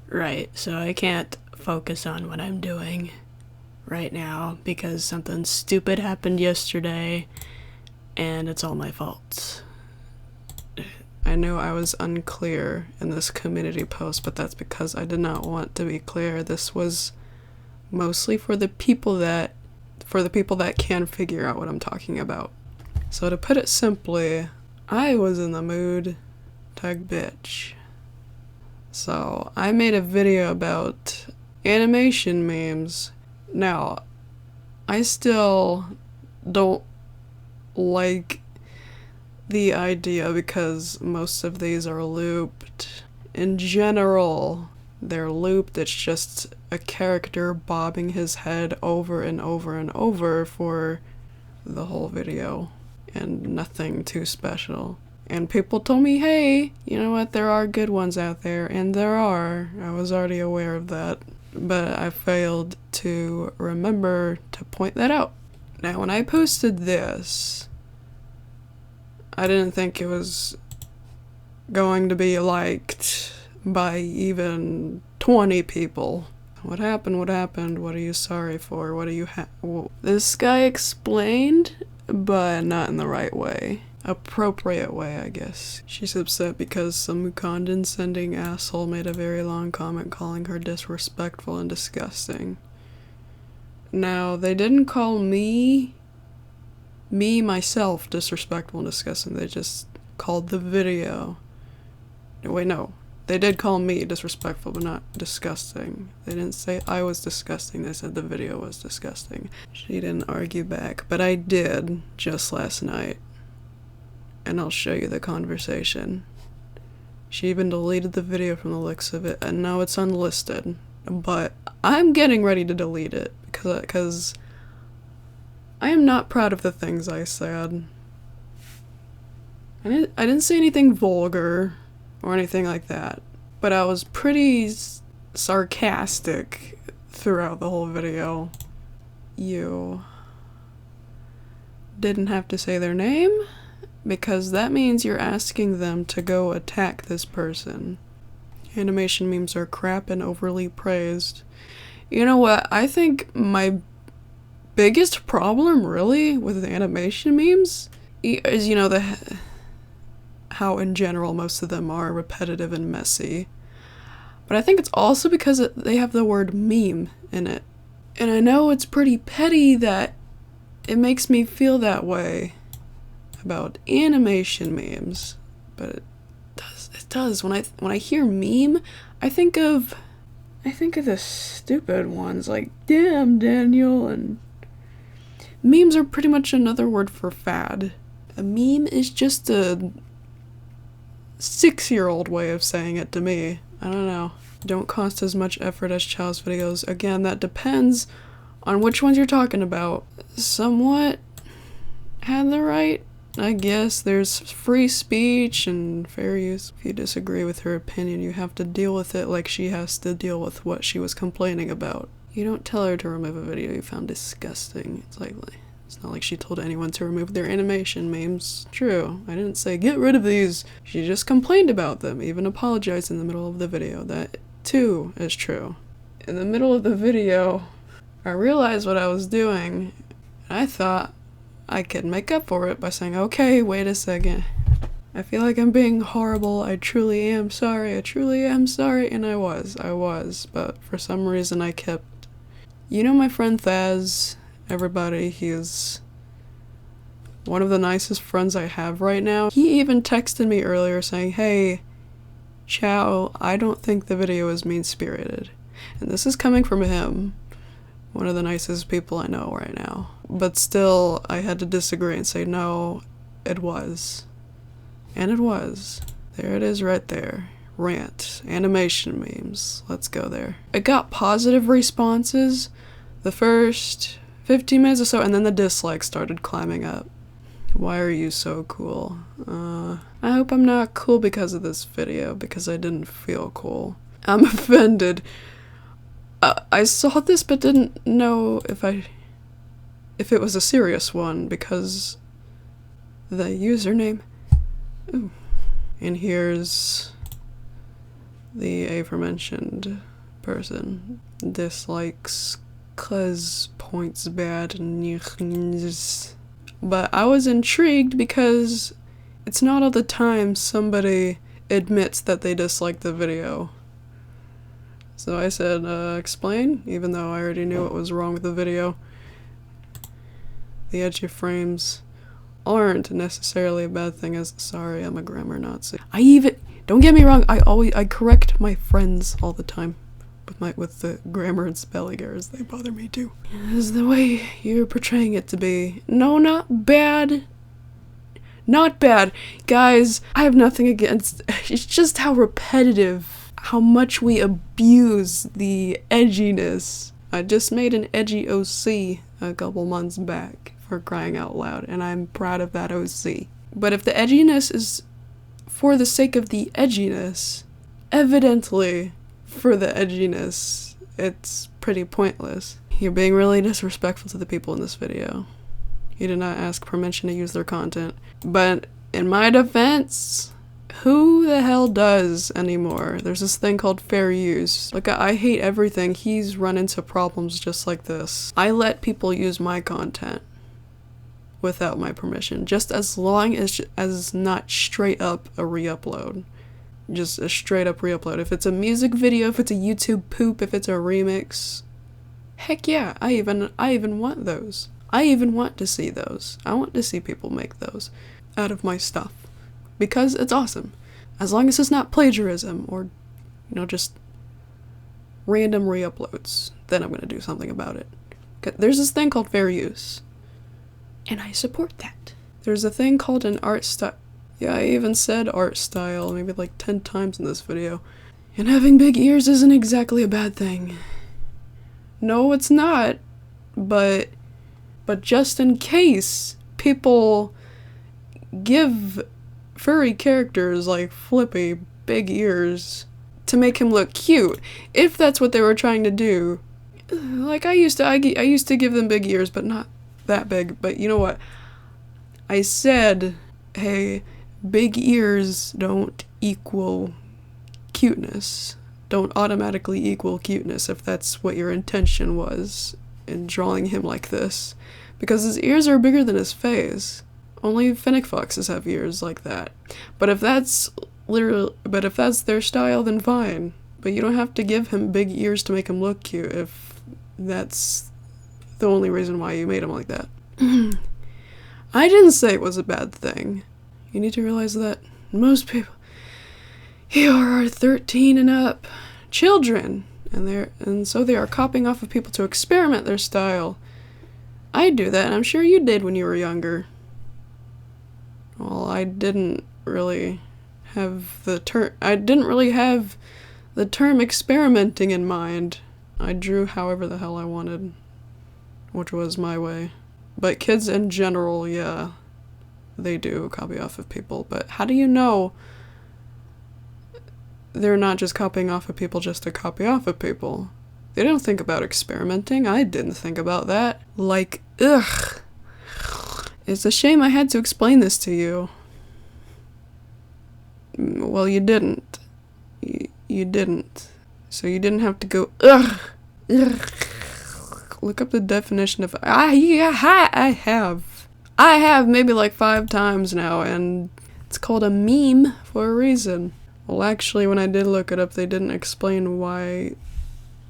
Right, so I can't focus on what I'm doing right now because something stupid happened yesterday and it's all my fault. I knew I was unclear in this community post, but that's because I did not want to be clear. This was mostly for the people that can figure out what I'm talking about. So to put it simply, I was in the mood to bitch. So I made a video about animation memes. Now, I still don't like the idea because most of these are looped. In general, they're looped. It's just a character bobbing his head over and over and over for the whole video, and nothing too special. And people told me, hey, you know what, there are good ones out there, and there are. I was already aware of that, but I failed to remember to point that out. Now, when I posted this, I didn't think it was going to be liked by even 20 people. What happened? What happened? What are you sorry for? What do you This guy explained, but not in the right way. Appropriate way, I guess. She's upset because some condescending asshole made a very long comment calling her disrespectful and disgusting. Now, they didn't call myself, disrespectful and disgusting. They just called the video. Wait, no. They did call me disrespectful, but not disgusting. They didn't say I was disgusting. They said the video was disgusting. She didn't argue back, but I did just last night. And I'll show you the conversation. She even deleted the video from the looks of it, and now it's unlisted. But I'm getting ready to delete it because I am not proud of the things I said. I didn't say anything vulgar or anything like that, but I was pretty sarcastic throughout the whole video. You didn't have to say their name, because that means you're asking them to go attack this person. Animation memes are crap and overly praised. You know what? I think my biggest problem really with animation memes is, how in general most of them are repetitive and messy. But I think it's also because they have the word meme in it. And I know it's pretty petty that it makes me feel that way about animation memes, but it does. When I hear meme, I think of the stupid ones like damn Daniel, and memes are pretty much another word for fad. A meme is just a 6-year-old way of saying it to me. I don't know. Don't cost as much effort as Chow's videos. Again, that depends on which ones you're talking about. Somewhat had the right, I guess. There's free speech and fair use. If you disagree with her opinion, you have to deal with it like she has to deal with what she was complaining about. You don't tell her to remove a video you found disgusting. It's not like she told anyone to remove their animation memes. True, I didn't say get rid of these. She just complained about them, even apologized in the middle of the video. That too is true. In the middle of the video, I realized what I was doing, and I thought I could make up for it by saying, okay, wait a second. I feel like I'm being horrible. I truly am sorry. And I was, but for some reason I kept... You know my friend Thaz? Everybody, he is one of the nicest friends I have right now. He even texted me earlier saying, hey, Chow, I don't think the video is mean-spirited. And this is coming from him, one of the nicest people I know right now. But still, I had to disagree and say, no, it was. And it was. There it is right there. Rant. Animation memes. Let's go there. It got positive responses the first 15 minutes or so, and then the dislikes started climbing up. Why are you so cool? I hope I'm not cool because of this video, because I didn't feel cool. I'm offended. I saw this but didn't know if it was a serious one, because the username... Ooh. And here's the aforementioned person dislikes cause points bad. But I was intrigued because it's not all the time somebody admits that they dislike the video. So I said, explain, even though I already knew what was wrong with the video. The edgy frames aren't necessarily a bad thing, as sorry, I'm a grammar Nazi. Don't get me wrong, I correct my friends all the time with the grammar and spelling errors. They bother me too. Is the way you're portraying it to be. No, not bad. Not bad. Guys, I have nothing against, it's just how repetitive, how much we abuse the edginess. I just made an edgy OC a couple months back, for crying out loud, and I'm proud of that OC. But if the edginess is for the sake of the edginess, evidently for the edginess, it's pretty pointless. You're being really disrespectful to the people in this video. You did not ask permission to use their content. But in my defense, who the hell does anymore? There's this thing called fair use. Like, I hate everything. He's run into problems just like this. I let people use my content without my permission, just as long as not straight up a re-upload. Just a straight up re-upload. If it's a music video, if it's a YouTube poop, if it's a remix, heck yeah, I even want those. I even want to see those. I want to see people make those out of my stuff, because it's awesome. As long as it's not plagiarism or, just random re-uploads, then I'm gonna do something about it. There's this thing called fair use, and I support that. There's a thing called an art style. Yeah, I even said art style maybe like 10 times in this video. And having big ears isn't exactly a bad thing. No, it's not. But just in case people give furry characters like Flippy big ears to make him look cute, if that's what they were trying to do. Like, I used to give them big ears, but not that big. But you know what? I said, hey, big ears don't equal cuteness. Don't automatically equal cuteness if that's what your intention was in drawing him like this. Because his ears are bigger than his face. Only fennec foxes have ears like that. But if that's their style, then fine. But you don't have to give him big ears to make him look cute if that's the only reason why you made him like that. I didn't say it was a bad thing. You need to realize that most people here are 13 and up children, and so they are copying off of people to experiment their style. I do that, and I'm sure you did when you were younger. Well, I didn't really have the term experimenting in mind. I drew however the hell I wanted, which was my way. But kids in general, yeah, they do copy off of people. But how do you know they're not just copying off of people just to copy off of people? They don't think about experimenting. I didn't think about that. Like, ugh. It's a shame I had to explain this to you. Well, you didn't. You didn't. So you didn't have to go, ugh. Ugh. Look up the definition of, I have maybe like 5 times now, and it's called a meme for a reason. Well, actually, when I did look it up, they didn't explain why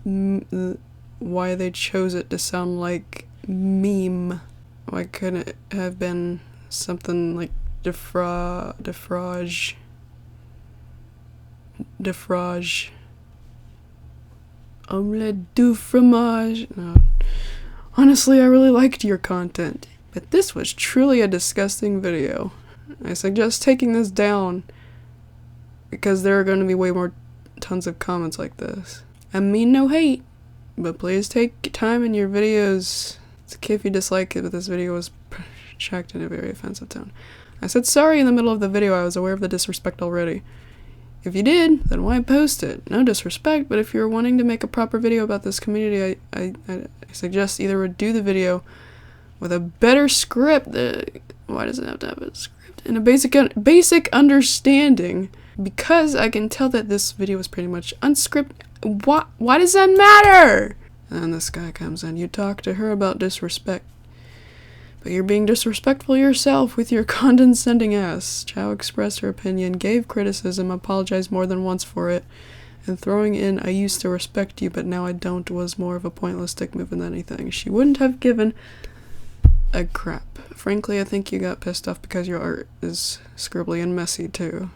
they chose it to sound like meme. Why couldn't it have been something like defrage? Omelette du fromage. No. Honestly, I really liked your content, but this was truly a disgusting video. I suggest taking this down, because there are going to be way more tons of comments like this. I mean no hate, but please take time in your videos. It's okay if you dislike it, but this video was checked in a very offensive tone. I said sorry in the middle of the video. I was aware of the disrespect already. If you did, then why post it? No disrespect, but if you're wanting to make a proper video about this community, I suggest either redo the video with a better script. Why does it have to have a script? And a basic understanding Because I can tell that this video was pretty much unscripted. Why does that matter? And this guy comes in. You talk to her about disrespect. But you're being disrespectful yourself with your condescending ass. Chow expressed her opinion, gave criticism, apologized more than once for it, and throwing in "I used to respect you, but now I don't" was more of a pointless dick move than anything. She wouldn't have given a crap. Frankly, I think you got pissed off because your art is scribbly and messy too.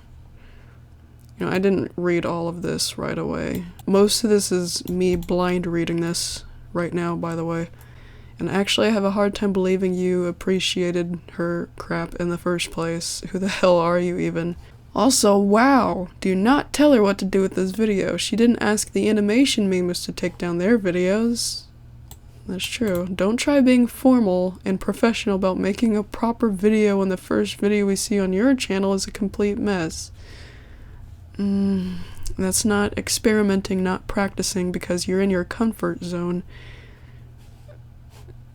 You know, I didn't read all of this right away. Most of this is me blind reading this right now, by the way. And actually, I have a hard time believing you appreciated her crap in the first place. Who the hell are you even? Also, wow, do not tell her what to do with this video. She didn't ask the animation memes to take down their videos. That's true. Don't try being formal and professional about making a proper video when the first video we see on your channel is a complete mess. That's not experimenting, not practicing, because you're in your comfort zone.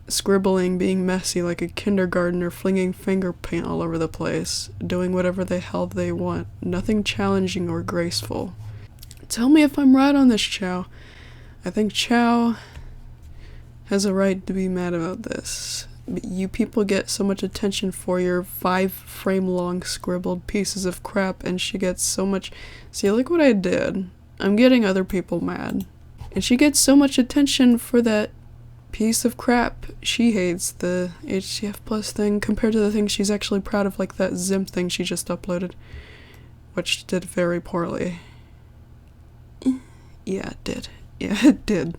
Scribbling, being messy like a kindergartner, flinging finger paint all over the place, doing whatever the hell they want. Nothing challenging or graceful. Tell me if I'm right on this, Chow. I think Chow has a right to be mad about this. You people get so much attention for your 5-frame long scribbled pieces of crap, and she gets so much— See, look what I did. I'm getting other people mad. And she gets so much attention for that piece of crap she hates, the HCF plus thing, compared to the things she's actually proud of, like that Zim thing she just uploaded, which did very poorly. Yeah, it did. Yeah, it did.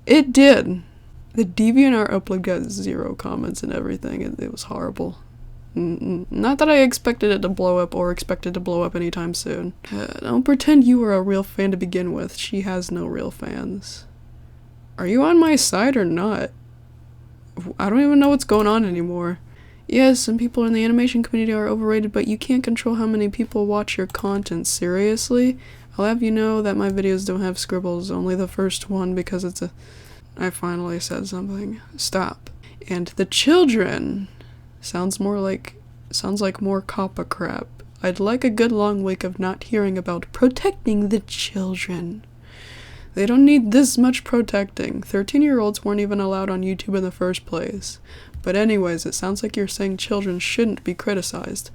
It did! The DeviantArt upload got 0 comments and everything. It was horrible. Not that I expected it to blow up or expected to blow up anytime soon. Don't pretend you were a real fan to begin with. She has no real fans. Are you on my side or not? I don't even know what's going on anymore. Yes, some people in the animation community are overrated, but you can't control how many people watch your content. Seriously? I'll have you know that my videos don't have scribbles, only the first one, because it's a— I finally said something. Stop. And the children sounds like more Kappa crap. I'd like a good long week of not hearing about protecting the children. They don't need this much protecting. 13-year-olds weren't even allowed on YouTube in the first place. But anyways, it sounds like you're saying children shouldn't be criticized.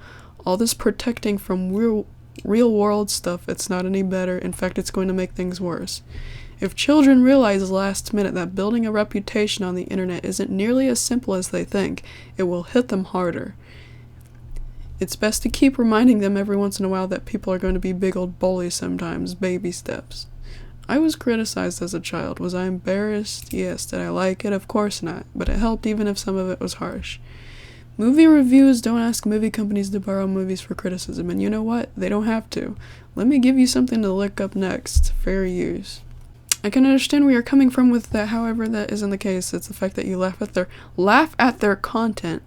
All this protecting from real world stuff, it's not any better. In fact, it's going to make things worse. If children realize last minute that building a reputation on the internet isn't nearly as simple as they think, it will hit them harder. It's best to keep reminding them every once in a while that people are going to be big old bullies sometimes, baby steps. I was criticized as a child. Was I embarrassed? Yes. Did I like it? Of course not. But it helped even if some of it was harsh. Movie reviews don't ask movie companies to borrow movies for criticism, and you know what? They don't have to. Let me give you something to look up next. Fair use. I can understand where you're coming from with that, however that isn't the case. It's the fact that you laugh at their content.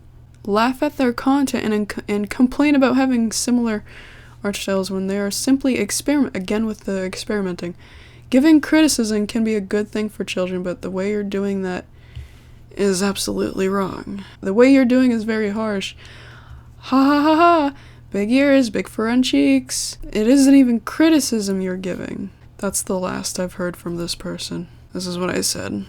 Laugh at their content and complain about having similar art styles when they are simply with the experimenting. Giving criticism can be a good thing for children, but the way you're doing that is absolutely wrong. The way you're doing is very harsh. Ha ha ha ha! Big ears, big fur on cheeks. It isn't even criticism you're giving. That's the last I've heard from this person. This is what I said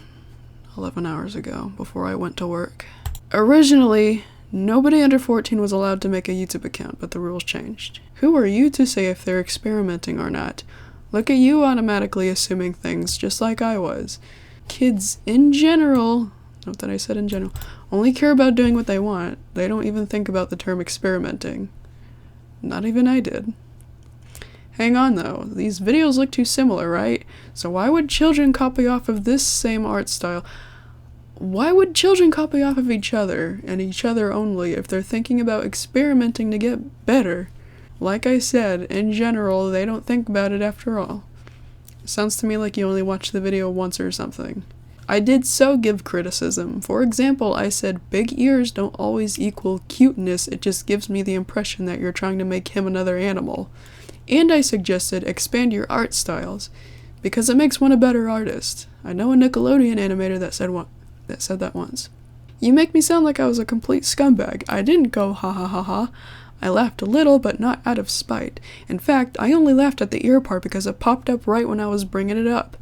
11 hours ago, before I went to work. Originally, nobody under 14 was allowed to make a YouTube account, but the rules changed. Who are you to say if they're experimenting or not? Look at you automatically assuming things, just like I was. Kids in general, note that I said in general, only care about doing what they want. They don't even think about the term experimenting. Not even I did. Hang on though, these videos look too similar, right? So why would children copy off of this same art style? Why would children copy off of each other, and each other only, if they're thinking about experimenting to get better? Like I said, in general, they don't think about it after all. Sounds to me like you only watched the video once or something. I did so give criticism. For example, I said big ears don't always equal cuteness, it just gives me the impression that you're trying to make him another animal. And I suggested expand your art styles, because it makes one a better artist. I know a Nickelodeon animator that said that once. You make me sound like I was a complete scumbag. I didn't go ha ha ha ha. I laughed a little, but not out of spite. In fact, I only laughed at the ear part because it popped up right when I was bringing it up.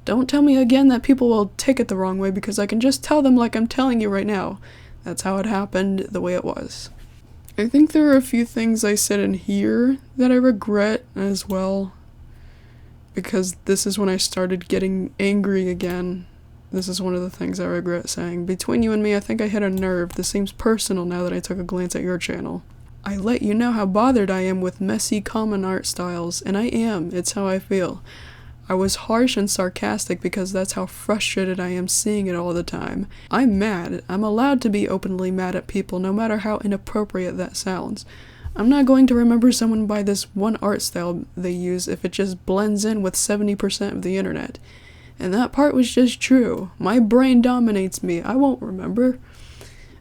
Don't tell me again that people will take it the wrong way, because I can just tell them like I'm telling you right now. That's how it happened, the way it was. I think there are a few things I said in here that I regret as well, because this is when I started getting angry again. This is one of the things I regret saying. Between you and me, I think I hit a nerve. This seems personal now that I took a glance at your channel. I let you know how bothered I am with messy common art styles, and I am. It's how I feel. I was harsh and sarcastic because that's how frustrated I am seeing it all the time. I'm mad. I'm allowed to be openly mad at people, no matter how inappropriate that sounds. I'm not going to remember someone by this one art style they use if it just blends in with 70% of the internet. And that part was just true. My brain dominates me. I won't remember.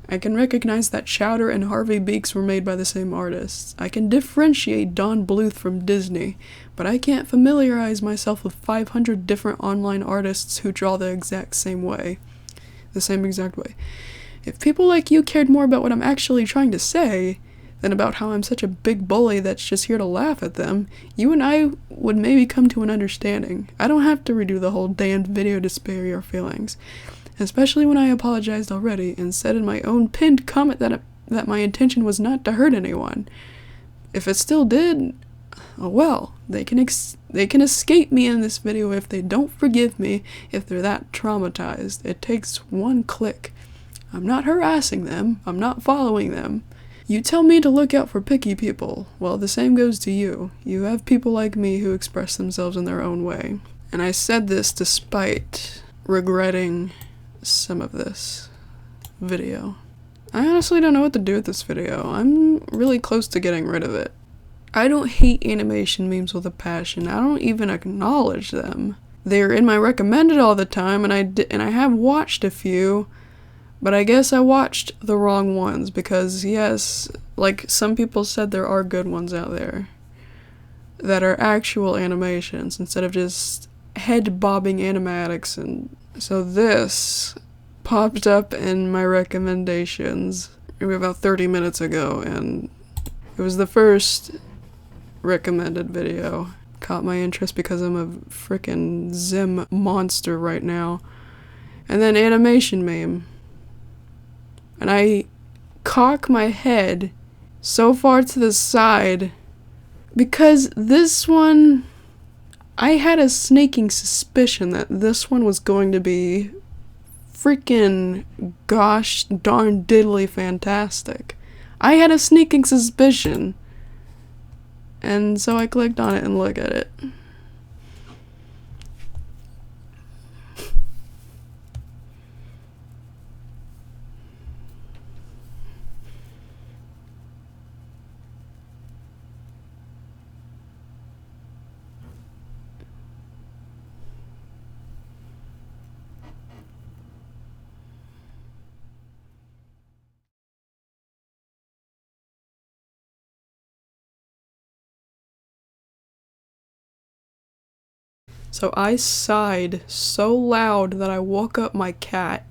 I can recognize that Chowder and Harvey Beaks were made by the same artists. I can differentiate Don Bluth from Disney, but I can't familiarize myself with 500 different online artists who draw the exact same way. The same exact way. If people like you cared more about what I'm actually trying to say than about how I'm such a big bully that's just here to laugh at them, you and I would maybe come to an understanding. I don't have to redo the whole damned video to spare your feelings. Especially when I apologized already and said in my own pinned comment that my intention was not to hurt anyone. If it still did, oh well, they can escape me in this video if they don't forgive me, if they're that traumatized. It takes one click. I'm not harassing them. I'm not following them. You tell me to look out for picky people. Well, the same goes to you. You have people like me who express themselves in their own way. And I said this despite regretting some of this video. I honestly don't know what to do with this video. I'm really close to getting rid of it. I don't hate animation memes with a passion. I don't even acknowledge them. They're in my recommended all the time, and I have watched a few, but I guess I watched the wrong ones because, yes, like some people said, there are good ones out there that are actual animations instead of just head-bobbing animatics. And so this popped up in my recommendations maybe about 30 minutes ago, and it was the first recommended video. Caught my interest because I'm a freaking Zim monster right now. And then animation meme. And I cock my head so far to the side because this one, I had a sneaking suspicion that this one was going to be freaking gosh darn diddly fantastic. I had a sneaking suspicion. And so I clicked on it and looked at it. So I sighed so loud that I woke up my cat,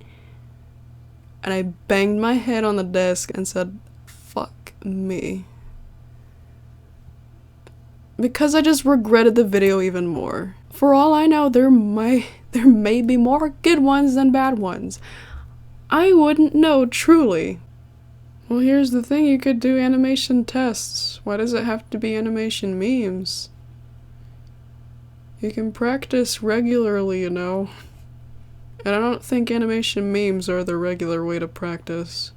and I banged my head on the desk and said, "Fuck me." Because I just regretted the video even more. For all I know, there may be more good ones than bad ones. I wouldn't know, truly. Well, here's the thing, you could do animation tests. Why does it have to be animation memes? You can practice regularly, you know. And I don't think animation memes are the regular way to practice.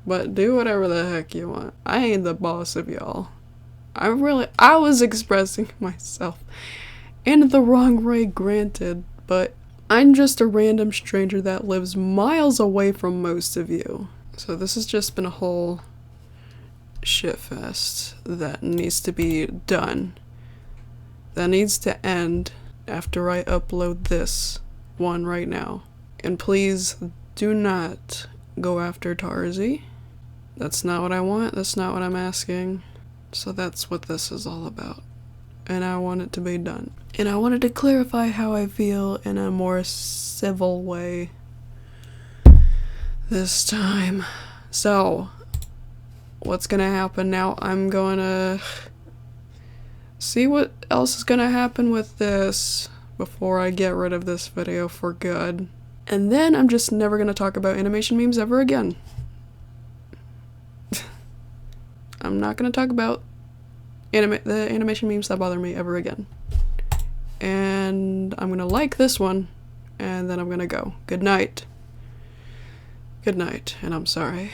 But do whatever the heck you want. I ain't the boss of y'all. I was expressing myself in the wrong way, granted, but I'm just a random stranger that lives miles away from most of you. So this has just been a whole shitfest that needs to be done. That needs to end after I upload this one right now. And please do not go after Tarzi. That's not what I want. That's not what I'm asking. So that's what this is all about. And I want it to be done. And I wanted to clarify how I feel in a more civil way this time. So, what's gonna happen now. I'm gonna see what else is gonna happen with this before I get rid of this video for good. And then I'm just never gonna talk about animation memes ever again. I'm not gonna talk about the animation memes that bother me ever again. And I'm gonna like this one, and then I'm gonna go. Good night. Good night, and I'm sorry.